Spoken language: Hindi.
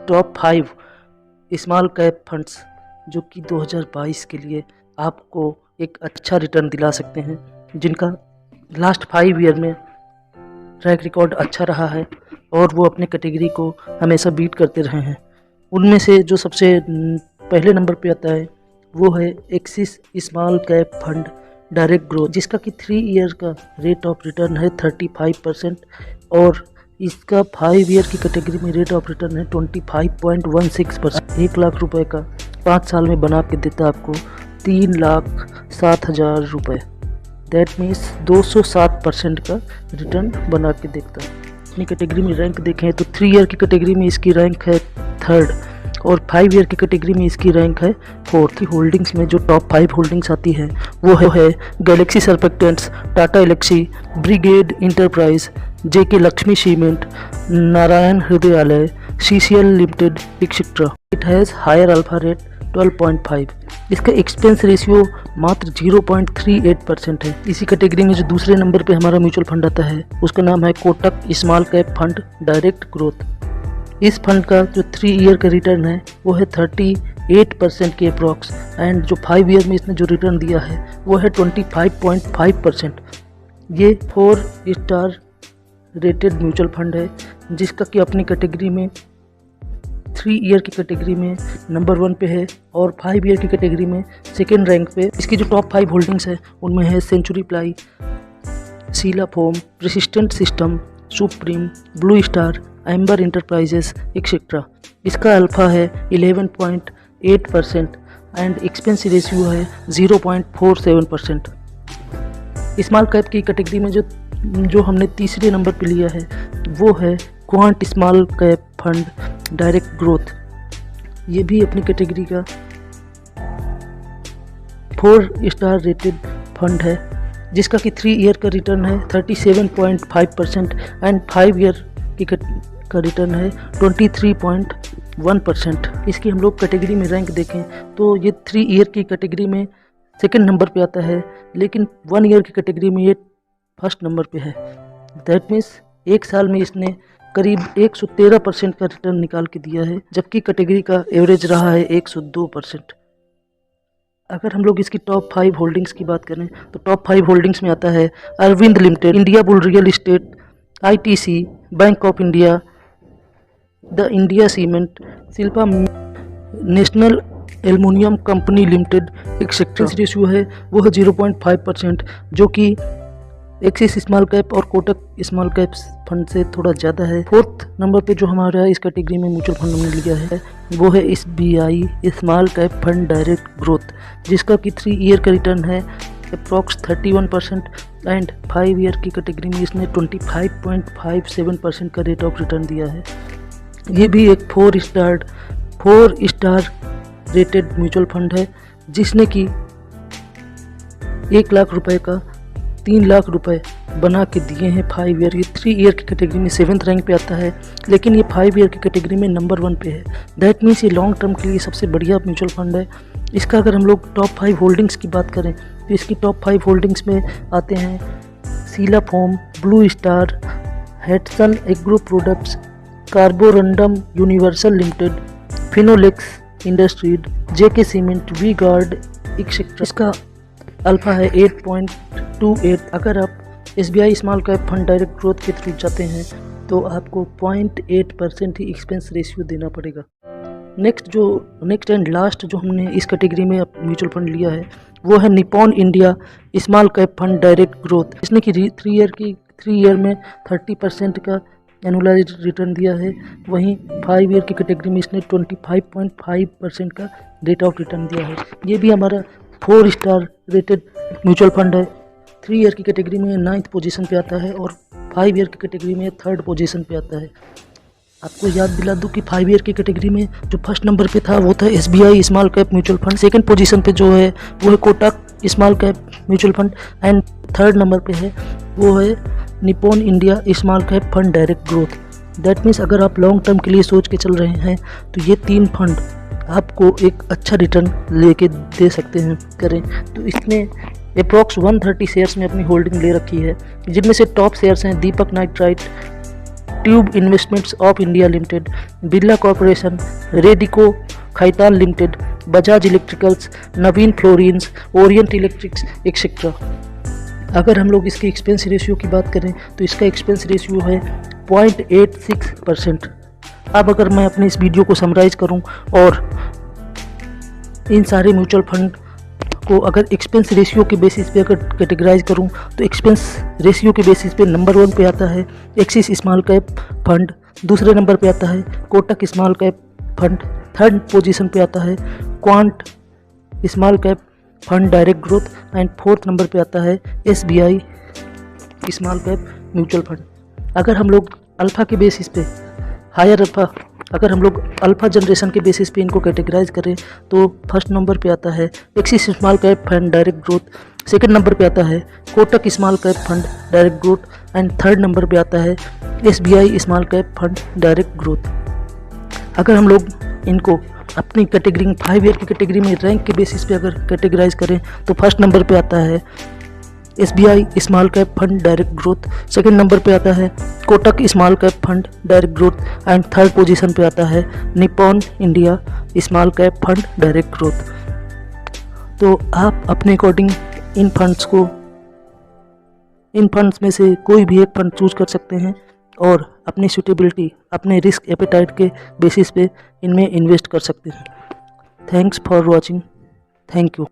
टॉप 5 स्मॉल कैप फंड्स जो कि 2022 के लिए आपको एक अच्छा रिटर्न दिला सकते हैं, जिनका लास्ट 5 ईयर में ट्रैक रिकॉर्ड अच्छा रहा है और वो अपने कैटेगरी को हमेशा बीट करते रहे हैं। उनमें से जो सबसे पहले नंबर पे आता है वो है axis small cap fund direct growth, जिसका कि 3 ईयर का रेट ऑफ रिटर्न है 35% और इसका 5 ईयर की कैटेगरी में रेट ऑफ रिटर्न है 25.16%। 1 लाख रुपए का 5 साल में बना के देता है आपको 3,07,000 रुपये। दैट मीन्स 207% का रिटर्न बना के देखता है। अपनी कैटेगरी में रैंक देखें तो 3 ईयर की कैटेगरी में इसकी रैंक है 3rd और 5 ईयर की कैटेगरी में इसकी रैंक है 4th। होल्डिंग्स में जो टॉप 5 होल्डिंग्स आती है वो है Galaxy Surfactants, Tata Elxsi, Brigade Enterprise, JK Lakshmi cement, Narayana Hrudayalaya, CCL limited etcetera. It has higher alpha rate 12.5। इसका एक्सपेंस रेशियो मात्र 0.38% है। इसी कैटेगरी में जो दूसरे नंबर पे हमारा म्यूचुअल फंड आता है उसका नाम है Kotak small cap fund direct growth. इस फंड का जो 3 ईयर का रिटर्न है वो है 38% के अप्रॉक्स एंड जो 5 ईयर में इसने जो रिटर्न दिया है वो है 25.5%। ये 4 स्टार रेटेड म्यूचुअल फंड है, जिसका कि अपनी कैटेगरी में 3 ईयर की कैटेगरी में नंबर 1 पे है और 5 ईयर की कैटेगरी में 2nd रैंक पे। इसकी जो टॉप 5 होल्डिंग्स है उनमें है Century Ply, Sheela Foam, Persistent System, Supreme, Blue Star, Amber Enterprises etcetera. इसका अल्फा है 11.8% एंड एक्सपेंस रेशियो है 0.47%। स्मॉल कैप की कैटेगरी में जो हमने तीसरे नंबर पे लिया है वो है quant small cap fund direct growth. ये भी अपनी कैटेगरी का 4 स्टार रेटेड फंड है, जिसका कि 3 ईयर का रिटर्न है 37.5% एंड 5 ईयर की का रिटर्न है 23.1%। इसकी हम लोग कैटेगरी में रैंक देखें तो ये 3 ईयर की कैटेगरी में 2nd नंबर पे आता है, लेकिन 1 ईयर की कैटेगरी में ये 1st नंबर पे है। दैट मीन्स 1 साल में इसने करीब 113% का रिटर्न निकाल के दिया है, जबकि कैटेगरी का एवरेज रहा है 102%। अगर हम लोग इसकी टॉप 5 होल्डिंग्स की बात करें तो टॉप 5 होल्डिंग्स में आता है Arvind limited, India bull real estate, ITC, bank of India, the India cement, Shilpa national aluminium company limited etcetera. Ratio है वो है 0.5%, जो कि एक्सिस स्मॉल कैप और कोटक स्मॉल कैप फंड से थोड़ा ज़्यादा है। 4th नंबर पे जो हमारा इस कैटेगरी में म्यूचुअल फंड हमने लिया है वो है SBI small cap fund direct growth, जिसका कि 3 ईयर का रिटर्न है अप्रॉक्स 31% एंड 5 ईयर की कैटेगरी में इसने 25.57% का रेट ऑफ रिटर्न दिया है। ये भी एक 4 स्टार रेटेड म्यूचुअल फंड है, जिसने कि 1 लाख रुपए का 3 लाख रुपए बना के दिए हैं 5 ईयर की। 3 ईयर की कैटेगरी में 7th रैंक पे आता है, लेकिन ये 5 ईयर की कैटेगरी में नंबर 1 पे है। दैट मीन्स ये लॉन्ग टर्म के लिए सबसे बढ़िया म्यूचुअल फंड है। इसका अगर हम लोग टॉप 5 होल्डिंग्स की बात करें तो इसकी टॉप 5 होल्डिंग्स में आते हैं Sheela Foam, Blue Star, Hatsun Agro Products, Carborundum Universal Limited, Finolex Industries, JK Cement, V Guard etcetera. इसका अल्फा है 8.28। अगर आप SBI small cap fund direct growth के थ्रू जाते हैं तो आपको 0.8% ही एक्सपेंस रेशियो देना पड़ेगा। नेक्स्ट एंड लास्ट जो हमने इस कैटेगरी में म्यूचुअल फंड लिया है वो है Nippon India small cap fund direct growth. इसने कि 3 ईयर में 30% का एनुअलाइज्ड रिटर्न दिया है। वहीं 5 ईयर की कैटेगरी में इसने 25.5% का रेट ऑफ रिटर्न दिया है। ये भी हमारा 4 स्टार रेटेड म्यूचुअल फंड है। 3 ईयर की कैटेगरी में 9th पोजीशन पे आता है और 5 ईयर की कैटेगरी में 3rd पोजीशन पे आता है। आपको याद दिला दूं कि 5 ईयर की कैटेगरी में जो 1st नंबर पे था वो था SBI small cap mutual fund. 2nd position पे जो है वो है Kotak small cap mutual fund and 3rd number पे है वो है Nippon India small cap fund direct growth. That means अगर आप लॉन्ग टर्म के लिए सोच के चल रहे हैं तो ये 3 फंड आपको एक अच्छा रिटर्न लेके दे सकते हैं करें। तो इसने अप्रॉक्स 130 शेयर्स में अपनी होल्डिंग ले रखी है, जिनमें से टॉप शेयर्स हैं Deepak Nitrite, Tube Investments of India Limited, Birla Corporation, Radico Khaitan Limited, Bajaj Electricals, Navin Fluorines, Orient Electrics etcetera. अगर हम लोग इसके एक्सपेंस रेशियो की बात करें तो इसका एक्सपेंस रेशियो है 0.86%। अब अगर मैं अपने इस वीडियो को समराइज़ करूं और इन सारे म्यूचुअल फंड को अगर एक्सपेंस रेशियो के बेसिस पे अगर कैटेगराइज करूं तो एक्सपेंस रेशियो के बेसिस पे नंबर 1 पे आता है एक्सिस स्मॉल कैप फंड, दूसरे नंबर पे आता है Kotak small cap fund, third position पे आता है quant small cap fund direct growth and fourth number पे आता है SBI small cap mutual fund. अगर हम लोग अल्फ़ा के बेसिस पे हायर अल्फ़ा अगर हम लोग अल्फ़ा जनरेशन के बेसिस पे इनको कैटेगराइज करें तो फर्स्ट नंबर पे आता है axis small cap fund direct growth, second number पे आता है Kotak small cap fund direct growth and third number पे आता है SBI small cap fund direct growth. अगर हम लोग इनको अपनी कैटेगरी 5 ईयर की कैटेगरी में रैंक के बेसिस पे अगर कैटेगराइज करें तो फर्स्ट नंबर पे आता है SBI small cap fund direct growth, second number पे आता है Kotak small cap fund direct growth and third position पे आता है Nippon India small cap fund direct growth. तो आप अपने अकॉर्डिंग इन फंड्स में से कोई भी एक फंड चूज कर सकते हैं और अपनी सूटेबिलिटी अपने रिस्क एपेटाइट के बेसिस पे इनमें इन्वेस्ट कर सकते हैं। Thanks for watching. Thank you.